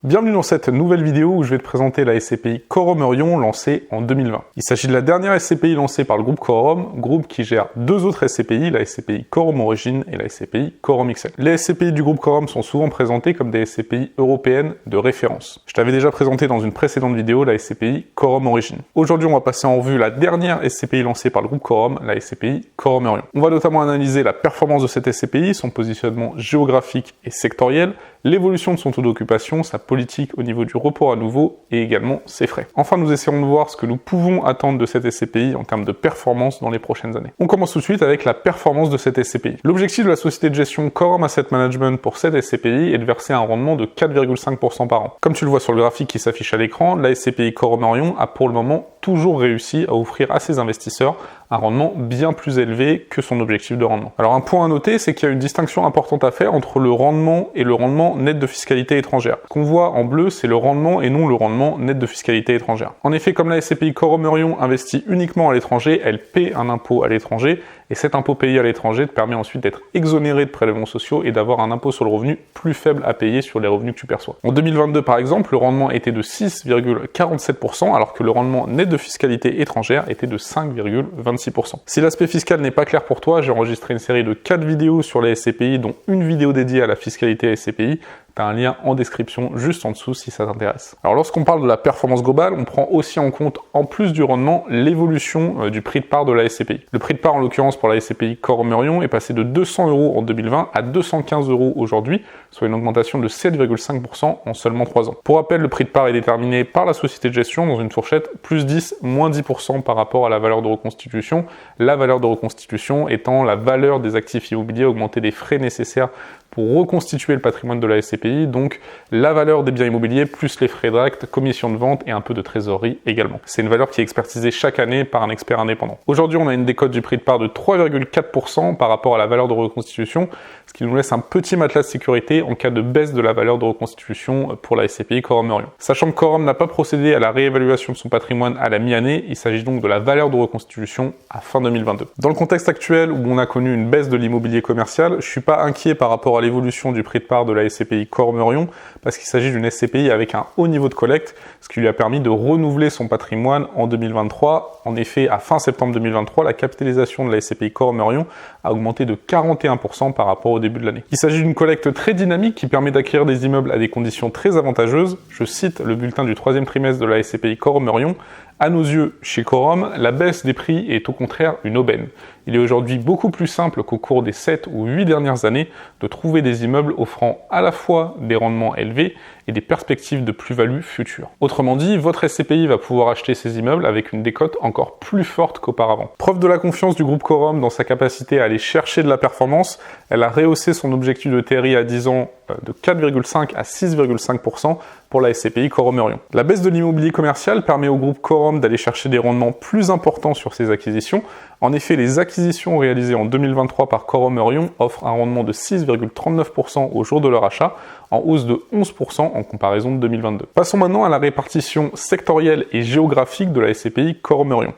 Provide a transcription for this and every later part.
Bienvenue dans cette nouvelle vidéo où je vais te présenter la SCPI Quorum Eurion lancée en 2020. Il s'agit de la dernière SCPI lancée par le groupe Quorum, groupe qui gère deux autres SCPI, la SCPI Quorum Origin et la SCPI Quorum XL. Les SCPI du groupe Quorum sont souvent présentées comme des SCPI européennes de référence. Je t'avais déjà présenté dans une précédente vidéo la SCPI Quorum Origin. Aujourd'hui, on va passer en revue la dernière SCPI lancée par le groupe Quorum, la SCPI Quorum Eurion. On va notamment analyser la performance de cette SCPI, son positionnement géographique et sectoriel, l'évolution de son taux d'occupation, sa politique au niveau du report à nouveau et également ses frais. Enfin, nous essaierons de voir ce que nous pouvons attendre de cette SCPI en termes de performance dans les prochaines années. On commence tout de suite avec la performance de cette SCPI. L'objectif de la société de gestion Quorum Asset Management pour cette SCPI est de verser un rendement de 4,5% par an. Comme tu le vois sur le graphique qui s'affiche à l'écran, la SCPI Quorum Eurion a pour le moment toujours réussi à offrir à ses investisseurs un rendement bien plus élevé que son objectif de rendement. Alors un point à noter, c'est qu'il y a une distinction importante à faire entre le rendement et le rendement net de fiscalité étrangère. Ce qu'on voit en bleu, c'est le rendement et non le rendement net de fiscalité étrangère. En effet, comme la SCPI Quorum Eurion investit uniquement à l'étranger, elle paie un impôt à l'étranger et cet impôt payé à l'étranger te permet ensuite d'être exonéré de prélèvements sociaux et d'avoir un impôt sur le revenu plus faible à payer sur les revenus que tu perçois. En 2022 par exemple, le rendement était de 6,47% alors que le rendement net de fiscalité étrangère était de 5,26%. Si l'aspect fiscal n'est pas clair pour toi, j'ai enregistré une série de 4 vidéos sur les SCPI, dont une vidéo dédiée à la fiscalité SCPI. T'as un lien en description juste en dessous si ça t'intéresse. Alors lorsqu'on parle de la performance globale, on prend aussi en compte, en plus du rendement, l'évolution du prix de part de la SCPI. Le prix de part, en l'occurrence pour la SCPI Quorum Eurion, est passé de 200 € en 2020 à 215 € aujourd'hui, soit une augmentation de 7,5% en seulement 3 ans. Pour rappel, le prix de part est déterminé par la société de gestion dans une fourchette plus 10, moins 10% par rapport à la valeur de reconstitution. La valeur de reconstitution étant la valeur des actifs immobiliers augmentée des frais nécessaires pour reconstituer le patrimoine de la SCPI, donc la valeur des biens immobiliers plus les frais d'acte, commission de vente et un peu de trésorerie également. C'est une valeur qui est expertisée chaque année par un expert indépendant. Aujourd'hui, on a une décote du prix de part de 3,4% par rapport à la valeur de reconstitution, ce qui nous laisse un petit matelas de sécurité en cas de baisse de la valeur de reconstitution pour la SCPI Quorum Eurion. Sachant que Quorum n'a pas procédé à la réévaluation de son patrimoine à la mi-année, il s'agit donc de la valeur de reconstitution à fin 2022. Dans le contexte actuel où on a connu une baisse de l'immobilier commercial, je suis pas inquiet par rapport à l'évolution du prix de part de la SCPI Quorum Eurion parce qu'il s'agit d'une SCPI avec un haut niveau de collecte, ce qui lui a permis de renouveler son patrimoine en 2023. En effet, à fin septembre 2023, la capitalisation de la SCPI Quorum Eurion a augmenté de 41% par rapport au début de l'année. Il s'agit d'une collecte très dynamique qui permet d'acquérir des immeubles à des conditions très avantageuses. Je cite le bulletin du troisième trimestre de la SCPI Quorum Eurion. À nos yeux, chez Quorum, la baisse des prix est au contraire une aubaine. Il est aujourd'hui beaucoup plus simple qu'au cours des 7 ou 8 dernières années de trouver des immeubles offrant à la fois des rendements élevés et des perspectives de plus-value future. Autrement dit, votre SCPI va pouvoir acheter ces immeubles avec une décote encore plus forte qu'auparavant. Preuve de la confiance du groupe Quorum dans sa capacité à aller chercher de la performance, elle a rehaussé son objectif de TRI à 10 ans de 4,5 à 6,5% pour la SCPI Quorum Eurion. La baisse de l'immobilier commercial permet au groupe Quorum d'aller chercher des rendements plus importants sur ses acquisitions. En effet, les acquisitions réalisées en 2023 par Quorum Eurion offrent un rendement de 6,39% au jour de leur achat, en hausse de 11% en comparaison de 2022. Passons maintenant à la répartition sectorielle et géographique de la SCPI Quorum Eurion.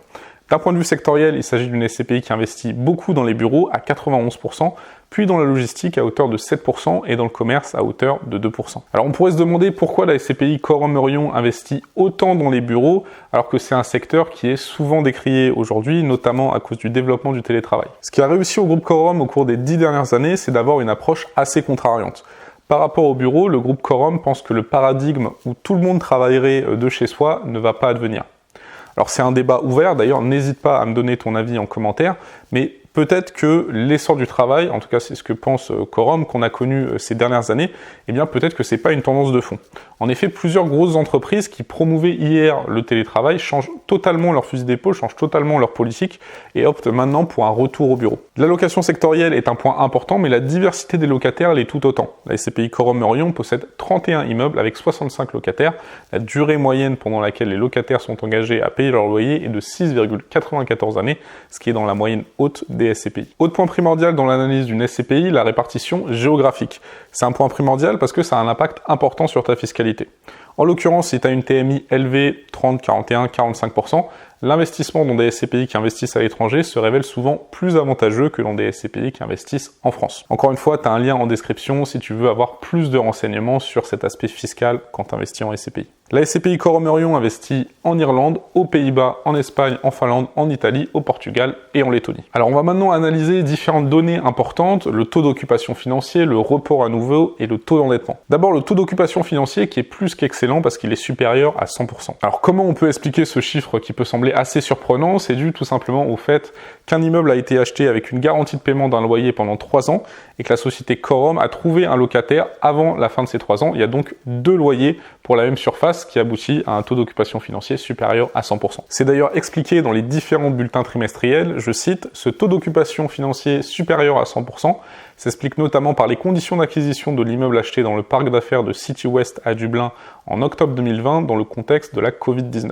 D'un point de vue sectoriel, il s'agit d'une SCPI qui investit beaucoup dans les bureaux à 91%, puis dans la logistique à hauteur de 7% et dans le commerce à hauteur de 2%. Alors on pourrait se demander pourquoi la SCPI Quorum Eurion investit autant dans les bureaux alors que c'est un secteur qui est souvent décrié aujourd'hui, notamment à cause du développement du télétravail. Ce qui a réussi au groupe Quorum au cours des 10 dernières années, c'est d'avoir une approche assez contrariante. Par rapport au bureau, le groupe Quorum pense que le paradigme où tout le monde travaillerait de chez soi ne va pas advenir. Alors c'est un débat ouvert, d'ailleurs n'hésite pas à me donner ton avis en commentaire, mais peut-être que l'essor du travail, en tout cas c'est ce que pense Quorum, qu'on a connu ces dernières années, eh bien peut-être que c'est pas une tendance de fond. En effet, plusieurs grosses entreprises qui promouvaient hier le télétravail changent totalement leur fusil d'épaule, changent totalement leur politique et optent maintenant pour un retour au bureau. L'allocation sectorielle est un point important, mais la diversité des locataires l'est tout autant. La SCPI Quorum Eurion possède 31 immeubles avec 65 locataires. La durée moyenne pendant laquelle les locataires sont engagés à payer leur loyer est de 6,94 années, ce qui est dans la moyenne haute des SCPI. Autre point primordial dans l'analyse d'une SCPI, la répartition géographique. C'est un point primordial parce que ça a un impact important sur ta fiscalité. En l'occurrence, si tu as une TMI élevée, 30, 41, 45%, L'investissement dans des SCPI qui investissent à l'étranger se révèle souvent plus avantageux que dans des SCPI qui investissent en France. Encore une fois, tu as un lien en description si tu veux avoir plus de renseignements sur cet aspect fiscal quand tu investis en SCPI. La SCPI Corum Orion investit en Irlande, aux Pays-Bas, en Espagne, en Finlande, en Italie, au Portugal et en Lettonie. Alors on va maintenant analyser différentes données importantes, le taux d'occupation financier, le report à nouveau et le taux d'endettement. D'abord le taux d'occupation financier qui est plus qu'excellent parce qu'il est supérieur à 100%. Alors comment on peut expliquer ce chiffre qui peut sembler assez surprenant? C'est dû tout simplement au fait qu'un immeuble a été acheté avec une garantie de paiement d'un loyer pendant 3 ans et que la société Corum a trouvé un locataire avant la fin de ces 3 ans. Il y a donc 2 loyers pour la même surface qui aboutit à un taux d'occupation financier supérieur à 100%. C'est d'ailleurs expliqué dans les différents bulletins trimestriels, je cite, « Ce taux d'occupation financier supérieur à 100% s'explique notamment par les conditions d'acquisition de l'immeuble acheté dans le parc d'affaires de City West à Dublin en octobre 2020 dans le contexte de la Covid-19.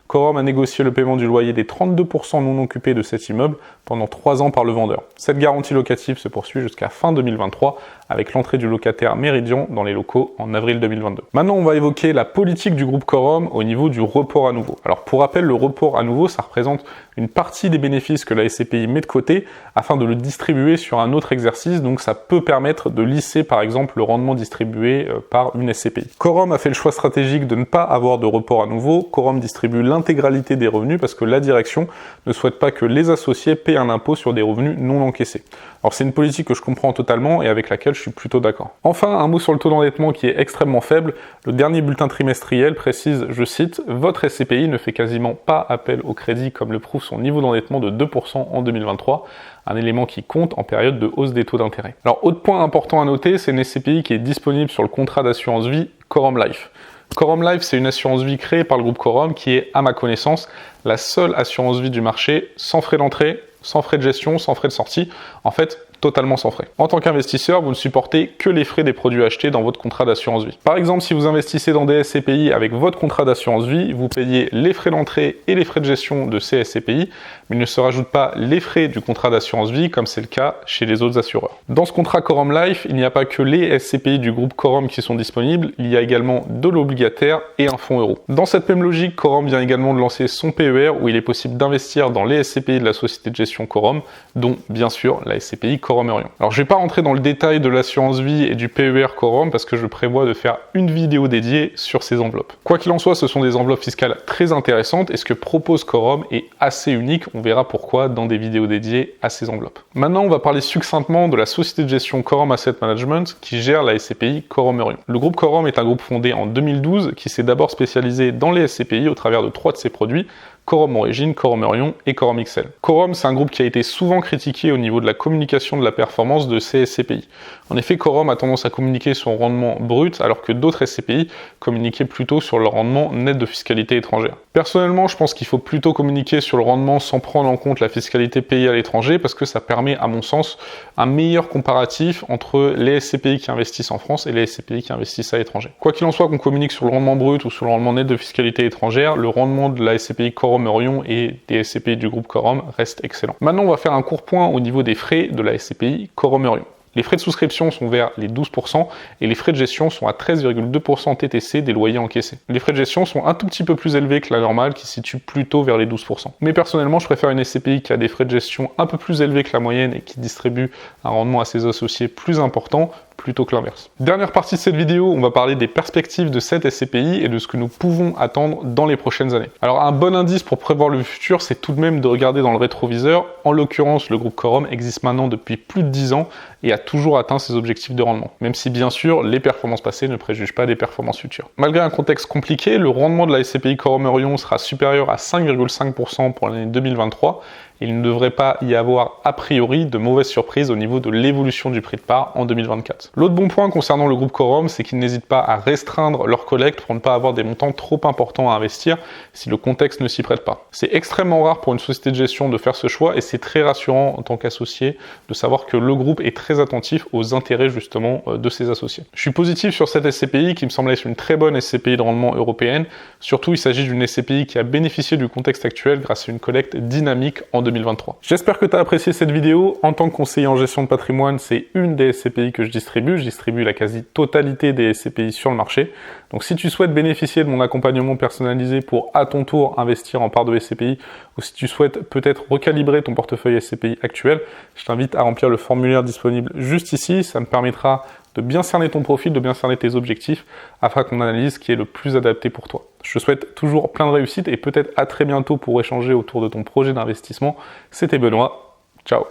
Corum a négocié le paiement du loyer des 32% non occupés de cet immeuble pendant 3 ans par le vendeur. Cette garantie locative se poursuit jusqu'à fin 2023 avec l'entrée du locataire Meridian dans les locaux en avril 2022. Maintenant, on va évoquer la politique du groupe Corum au niveau du report à nouveau. Alors pour rappel, le report à nouveau, ça représente une partie des bénéfices que la SCPI met de côté afin de le distribuer sur un autre exercice, donc ça peut permettre de lisser par exemple le rendement distribué par une SCPI. Corum a fait le choix stratégique de ne pas avoir de report à nouveau. Corum distribue l'intégralité des revenus parce que la direction ne souhaite pas que les associés paient un impôt sur des revenus non encaissés. Alors c'est une politique que je comprends totalement et avec laquelle je suis plutôt d'accord. Enfin, un mot sur le taux d'endettement qui est extrêmement faible. Le dernier bulletin trimestriel précise, je cite, « Votre SCPI ne fait quasiment pas appel au crédit comme le prouve son niveau d'endettement de 2% en 2023, un élément qui compte en période de hausse des taux d'intérêt. » Alors autre point important à noter, c'est une SCPI qui est disponible sur le contrat d'assurance vie Corum Life. Corum Life, c'est une assurance vie créée par le groupe Corum qui est, à ma connaissance, la seule assurance vie du marché sans frais d'entrée, sans frais de gestion, sans frais de sortie, en fait totalement sans frais. En tant qu'investisseur, vous ne supportez que les frais des produits achetés dans votre contrat d'assurance vie. Par exemple, si vous investissez dans des SCPI avec votre contrat d'assurance vie, vous payez les frais d'entrée et les frais de gestion de ces SCPI, mais il ne se rajoute pas les frais du contrat d'assurance vie comme c'est le cas chez les autres assureurs. Dans ce contrat Corum Life, il n'y a pas que les SCPI du groupe Corum qui sont disponibles, il y a également de l'obligataire et un fonds euro. Dans cette même logique, Corum vient également de lancer son PER où il est possible d'investir dans les SCPI de la société de gestion Corum, dont bien sûr la SCPI Corum Orion. Alors je ne vais pas rentrer dans le détail de l'assurance vie et du PER Corum parce que je prévois de faire une vidéo dédiée sur ces enveloppes. Quoi qu'il en soit, ce sont des enveloppes fiscales très intéressantes et ce que propose Corum est assez unique, on verra pourquoi dans des vidéos dédiées à ces enveloppes. Maintenant, on va parler succinctement de la société de gestion Corum Asset Management qui gère la SCPI Corum Orion. Le groupe Corum est un groupe fondé en 2012 qui s'est d'abord spécialisé dans les SCPI au travers de 3 de ses produits, Corum Origin, Corum Orion et Corum XL. Corum, c'est un groupe qui a été souvent critiqué au niveau de la communication de la performance de ces SCPI. En effet, Corum a tendance à communiquer son rendement brut alors que d'autres SCPI communiquaient plutôt sur leur rendement net de fiscalité étrangère. Personnellement, je pense qu'il faut plutôt communiquer sur le rendement sans prendre en compte la fiscalité payée à l'étranger parce que ça permet, à mon sens, un meilleur comparatif entre les SCPI qui investissent en France et les SCPI qui investissent à l'étranger. Quoi qu'il en soit, qu'on communique sur le rendement brut ou sur le rendement net de fiscalité étrangère, le rendement de la SCPI Corum Orion et des SCPI du groupe Corum reste excellent. Maintenant, on va faire un court point au niveau des frais de la SCPI Corum Orion. Les frais de souscription sont vers les 12% et les frais de gestion sont à 13,2% TTC des loyers encaissés. Les frais de gestion sont un tout petit peu plus élevés que la normale qui se situe plutôt vers les 12%. Mais personnellement, je préfère une SCPI qui a des frais de gestion un peu plus élevés que la moyenne et qui distribue un rendement à ses associés plus important plutôt que l'inverse. Dernière partie de cette vidéo, on va parler des perspectives de cette SCPI et de ce que nous pouvons attendre dans les prochaines années. Alors un bon indice pour prévoir le futur, c'est tout de même de regarder dans le rétroviseur. En l'occurrence, le groupe Corum existe maintenant depuis plus de 10 ans et a toujours atteint ses objectifs de rendement. Même si bien sûr, les performances passées ne préjugent pas des performances futures. Malgré un contexte compliqué, le rendement de la SCPI Corum Orion sera supérieur à 5,5% pour l'année 2023. Il ne devrait pas y avoir a priori de mauvaises surprises au niveau de l'évolution du prix de part en 2024. L'autre bon point concernant le groupe Corum, c'est qu'ils n'hésitent pas à restreindre leur collecte pour ne pas avoir des montants trop importants à investir si le contexte ne s'y prête pas. C'est extrêmement rare pour une société de gestion de faire ce choix et c'est très rassurant en tant qu'associé de savoir que le groupe est très attentif aux intérêts justement de ses associés. Je suis positif sur cette SCPI qui me semble être une très bonne SCPI de rendement européenne. Surtout, il s'agit d'une SCPI qui a bénéficié du contexte actuel grâce à une collecte dynamique en 2023. J'espère que tu as apprécié cette vidéo. En tant que conseiller en gestion de patrimoine, c'est une des SCPI que je distribue. Je distribue la quasi-totalité des SCPI sur le marché. Donc si tu souhaites bénéficier de mon accompagnement personnalisé pour à ton tour investir en part de SCPI, ou si tu souhaites peut-être recalibrer ton portefeuille SCPI actuel, je t'invite à remplir le formulaire disponible juste ici. Ça me permettra de bien cerner ton profil, de bien cerner tes objectifs, afin qu'on analyse ce qui est le plus adapté pour toi. Je te souhaite toujours plein de réussite et peut-être à très bientôt pour échanger autour de ton projet d'investissement. C'était Benoît. Ciao.